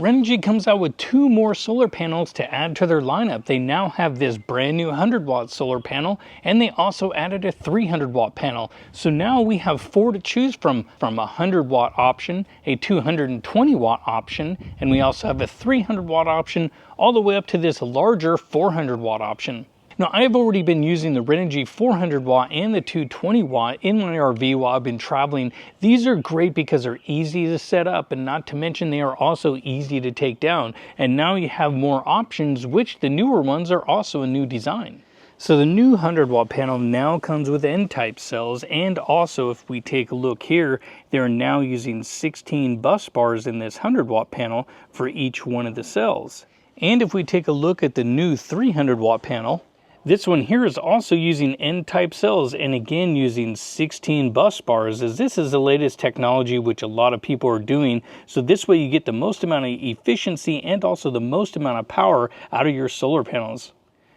Renogy comes out with 2 more solar panels to add to their lineup. They now have this brand new 100-watt solar panel, and they also added a 300-watt panel. So now we have 4 to choose from a 100-watt option, a 220-watt option, and we also have a 300-watt option, all the way up to this larger 400-watt option. Now, I've already been using the Renogy 400 watt and the 220 watt in my RV while I've been traveling. These are great because they're easy to set up, and not to mention they are also easy to take down. And now you have more options, which the newer ones are also a new design. So the new 100 watt panel now comes with N-type cells, and also if we take a look here, they're now using 16 bus bars in this 100 watt panel for each one of the cells. And if we take a look at the new 300 watt panel, this one here is also using N-type cells, and again using 16 bus bars, as this is the latest technology which a lot of people are doing. So this way you get the most amount of efficiency and also the most amount of power out of your solar panels.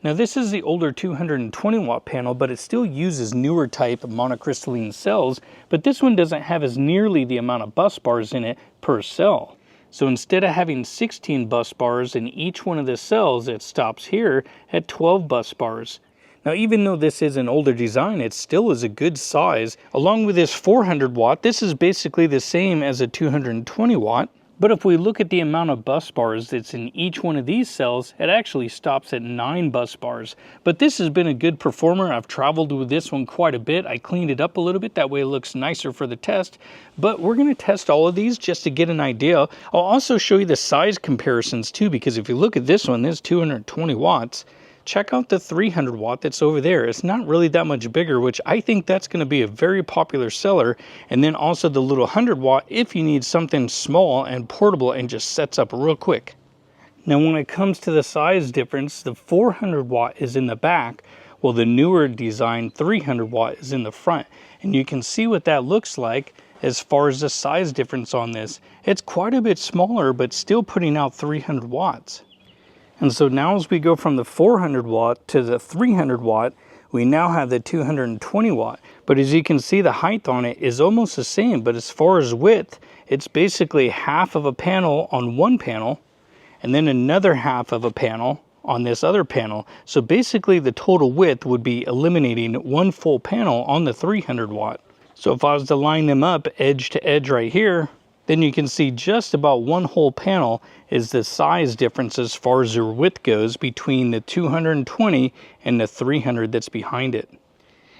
Now this is the older 220 watt panel, but it still uses newer type monocrystalline cells, but this one doesn't have as nearly the amount of bus bars in it per cell. So instead of having 16 bus bars in each one of the cells, it stops here at 12 bus bars. Now, even though this is an older design, it still is a good size. Along with this 400 watt, this is basically the same as a 220 watt. But if we look at the amount of bus bars that's in each one of these cells, it actually stops at 9 bus bars. But this has been a good performer. I've traveled with this one quite a bit. I cleaned it up a little bit, that way it looks nicer for the test. But we're going to test all of these just to get an idea. I'll also show you the size comparisons too, because if you look at this one, this is 220 watts. Check out the 300 watt that's over there. It's not really that much bigger, which I think that's going to be a very popular seller. And then also the little 100 watt if you need something small and portable and just sets up real quick. Now when it comes to the size difference, the 400 watt is in the back, while the newer design 300 watt is in the front. And you can see what that looks like as far as the size difference on this. It's quite a bit smaller, but still putting out 300 watts. And so now as we go from the 400 watt to the 300 watt, we now have the 220 watt. But as you can see, the height on it is almost the same, but as far as width, it's basically half of a panel on one panel, and then another half of a panel on this other panel. So basically the total width would be eliminating one full panel on the 300 watt. So if I was to line them up edge to edge right here, then you can see just about one whole panel is the size difference as far as their width goes between the 220 and the 300 that's behind it.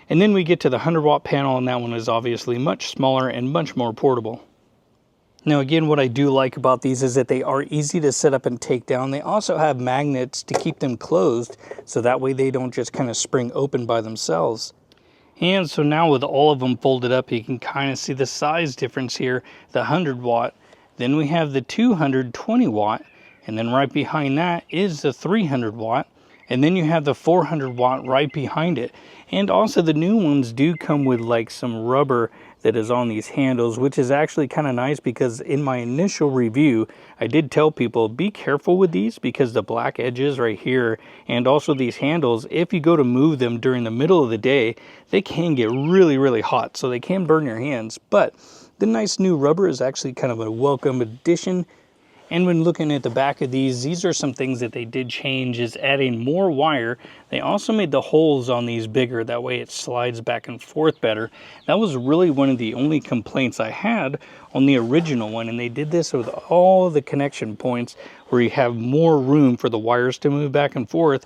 And then we get to the 100 watt panel, and that one is obviously much smaller and much more portable. Now again, what I do like about these is that they are easy to set up and take down. They also have magnets to keep them closed, so that way they don't just kind of spring open by themselves. And so now with all of them folded up, you can kind of see the size difference here, the 100 watt. Then we have the 220 watt, and then right behind that is the 300 watt. And then you have the 400 watt right behind it. And also the new ones do come with like some rubber that is on these handles, which is actually kind of nice, because in my initial review, I did tell people, be careful with these, because the black edges right here and also these handles, if you go to move them during the middle of the day, they can get really, really hot. So they can burn your hands, but the nice new rubber is actually kind of a welcome addition. And when looking at the back of these are some things that they did change, is adding more wire. They also made the holes on these bigger, that way it slides back and forth better. That was really one of the only complaints I had on the original one, and they did this with all the connection points where you have more room for the wires to move back and forth.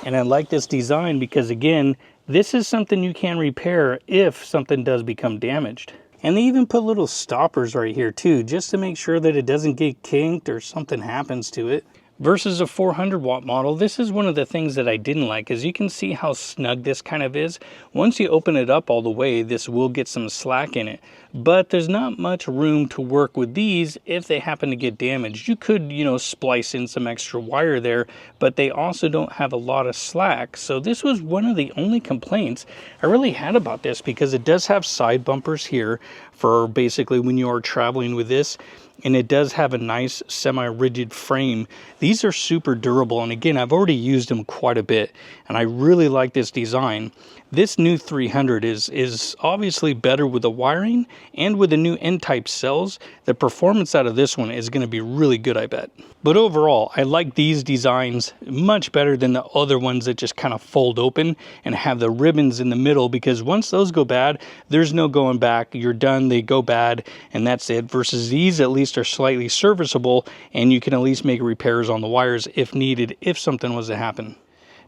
And I like this design because, again, this is something you can repair if something does become damaged. And they even put little stoppers right here too, just to make sure that it doesn't get kinked or something happens to it. Versus a 400 watt model, this is one of the things that I didn't like, is you can see how snug this kind of is. Once you open it up all the way, this will get some slack in it. But there's not much room to work with these if they happen to get damaged. You could, splice in some extra wire there, but they also don't have a lot of slack. So this was one of the only complaints I really had about this, because it does have side bumpers here for basically when you are traveling with this. And it does have a nice semi-rigid frame. These are super durable, and again, I've already used them quite a bit, and I really like this design. This new 300 is obviously better with the wiring and with the new N-type cells. The performance out of this one is going to be really good, I bet. But overall, I like these designs much better than the other ones that just kind of fold open and have the ribbons in the middle, because once those go bad, there's no going back. You're done, they go bad, and that's it. Versus these at least are slightly serviceable, and you can at least make repairs on the wires if needed, if something was to happen.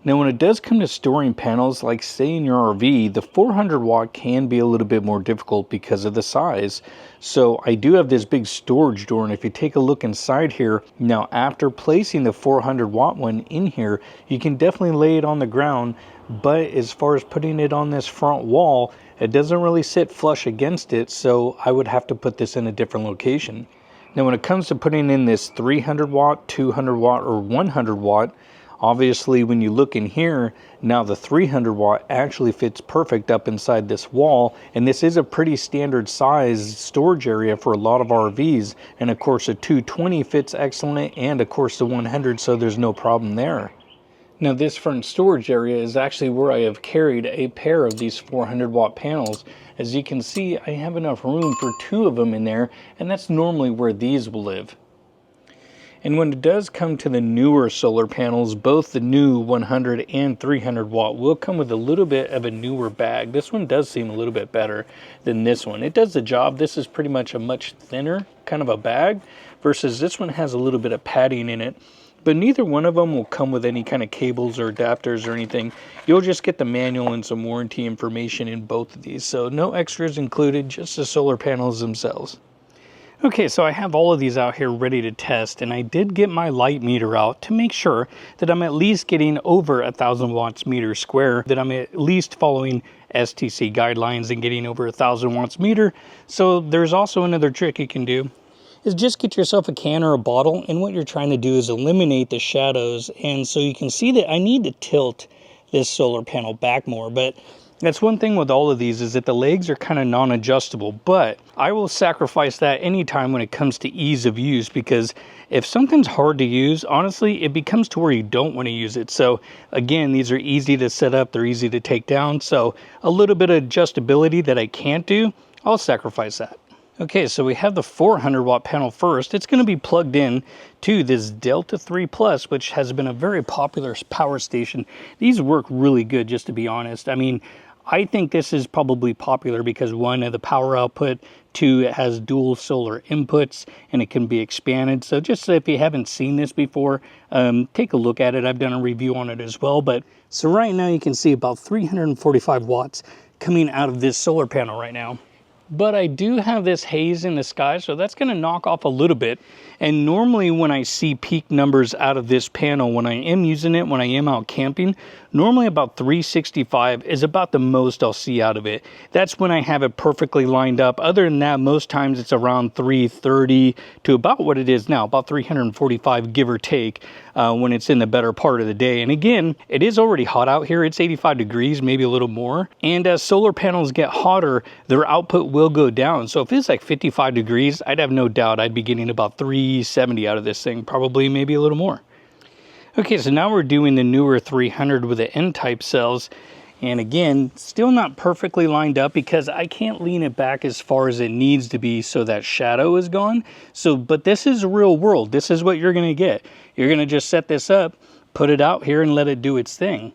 Now, when it does come to storing panels, like say in your RV, the 400 watt can be a little bit more difficult because of the size. So I do have this big storage door, and if you take a look inside here, now after placing the 400 watt one in here, you can definitely lay it on the ground. But as far as putting it on this front wall, it doesn't really sit flush against it, so I would have to put this in a different location. Now, when it comes to putting in this 300 watt, 200 watt, or 100 watt, obviously, when you look in here, now the 300 watt actually fits perfect up inside this wall, and this is a pretty standard size storage area for a lot of RVs. And of course, the 220 fits excellent, and of course the 100, so there's no problem there. Now, this front storage area is actually where I have carried a pair of these 400 watt panels. As you can see, I have enough room for 2 of them in there, and that's normally where these will live. And when it does come to the newer solar panels, both the new 100 and 300 watt will come with a little bit of a newer bag. This one does seem a little bit better than this one. It does the job. This is pretty much a much thinner kind of a bag, versus this one has a little bit of padding in it. But neither one of them will come with any kind of cables or adapters or anything. You'll just get the manual and some warranty information in both of these. So no extras included, just the solar panels themselves. Okay, so I have all of these out here ready to test, and I did get my light meter out to make sure that I'm at least getting over 1,000 watts meter square, that I'm at least following STC guidelines and getting over 1,000 watts meter. So there's also another trick you can do, is just get yourself a can or a bottle, and what you're trying to do is eliminate the shadows. And so you can see that I need to tilt this solar panel back more, but that's one thing with all of these, is that the legs are kind of non-adjustable, but I will sacrifice that anytime when it comes to ease of use, because if something's hard to use, honestly, it becomes to where you don't want to use it. So again, these are easy to set up, they're easy to take down, so a little bit of adjustability that I can't do, I'll sacrifice that. Okay, so we have the 400 watt panel first. It's going to be plugged in to this Delta 3 Plus, which has been a very popular power station. These work really good, just to be honest. I mean, I think this is probably popular because, one, of the power output, 2, it has dual solar inputs and it can be expanded. So just if you haven't seen this before, take a look at it. I've done a review on it as well. But so right now you can see about 345 watts coming out of this solar panel right now. But I do have this haze in the sky, so that's going to knock off a little bit. And normally when I see peak numbers out of this panel, when I am using it, when I am out camping, normally about 365 is about the most I'll see out of it. That's when I have it perfectly lined up. Other than that, most times it's around 330 to about what it is now, about 345, give or take, when it's in the better part of the day. And again, it is already hot out here. It's 85 degrees, maybe a little more. And as solar panels get hotter, their output will go down. So if it's like 55 degrees, I'd have no doubt I'd be getting about 370 out of this thing, probably maybe a little more. Okay, so now we're doing the newer 300 with the N-type cells. And again, still not perfectly lined up because I can't lean it back as far as it needs to be so that shadow is gone. So, but this is real world. This is what you're going to get. You're going to just set this up, put it out here, and let it do its thing.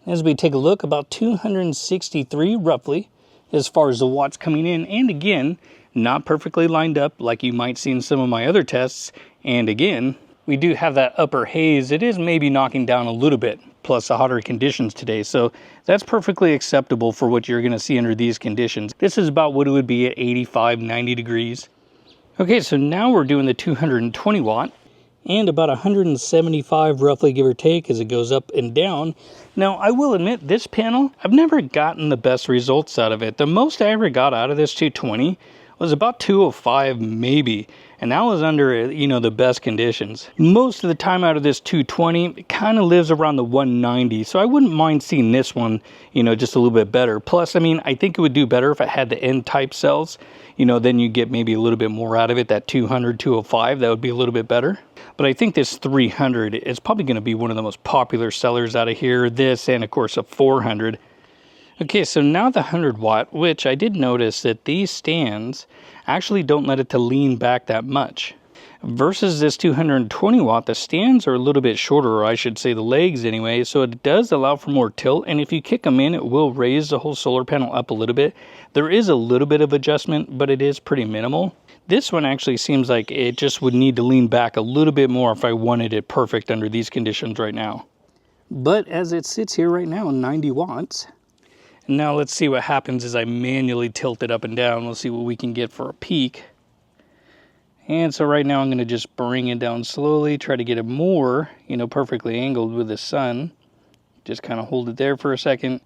As we take a look, about 263 roughly as far as the watts coming in. And again, not perfectly lined up like you might see in some of my other tests. And again, we do have that upper haze. It is maybe knocking down a little bit, plus the hotter conditions today. So that's perfectly acceptable for what you're going to see under these conditions. This is about what it would be at 85, 90 degrees. Okay, so now we're doing the 220 watt and about 175 roughly, give or take, as it goes up and down. Now, I will admit, this panel, I've never gotten the best results out of it. The most I ever got out of this 220 was about 205 maybe, and that was under, you know, the best conditions. Most of the time out of this 220, it kind of lives around the 190, so I wouldn't mind seeing this one, you know, just a little bit better. Plus, I mean, I think it would do better if it had the N-type cells, you know, then you get maybe a little bit more out of it. That 200, 205, that would be a little bit better. But I think this 300 is probably going to be one of the most popular sellers out of here. This, and of course, a 400. Okay, so now the 100 watt, which I did notice that these stands actually don't let it to lean back that much. Versus this 220 watt, the stands are a little bit shorter, or I should say the legs anyway, so it does allow for more tilt, and if you kick them in, it will raise the whole solar panel up a little bit. There is a little bit of adjustment, but it is pretty minimal. This one actually seems like it just would need to lean back a little bit more if I wanted it perfect under these conditions right now. But as it sits here right now, 90 watts. Now let's see what happens as I manually tilt it up and down. We'll see what we can get for a peak. And so right now I'm going to just bring it down slowly, try to get it more, perfectly angled with the sun. Just kind of hold it there for a second.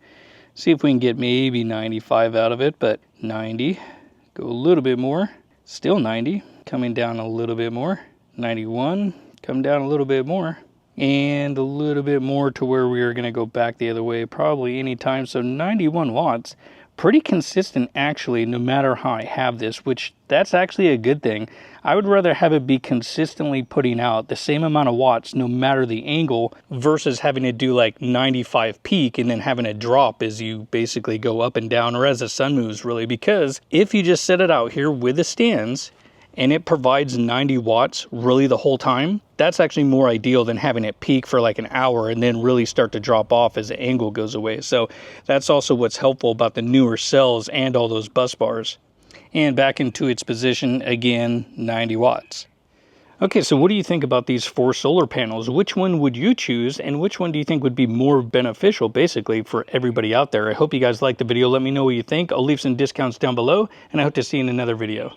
See if we can get maybe 95 out of it, but 90. Go a little bit more. Still 90. Coming down a little bit more. 91. Come down a little bit more. And a little bit more to where we are going to go back the other way probably anytime. So 91 watts. Pretty consistent actually, no matter how I have this, which that's actually a good thing. I would rather have it be consistently putting out the same amount of watts no matter the angle versus having to do like 95 peak and then having it drop as you basically go up and down, or as the sun moves really, because if you just set it out here with the stands and it provides 90 watts really the whole time, that's actually more ideal than having it peak for like an hour and then really start to drop off as the angle goes away. So that's also what's helpful about the newer cells and all those bus bars. And back into its position again, 90 watts. Okay, so what do you think about these 4 solar panels? Which one would you choose, and which one do you think would be more beneficial basically for everybody out there? I hope you guys liked the video. Let me know what you think. I'll leave some discounts down below, and I hope to see you in another video.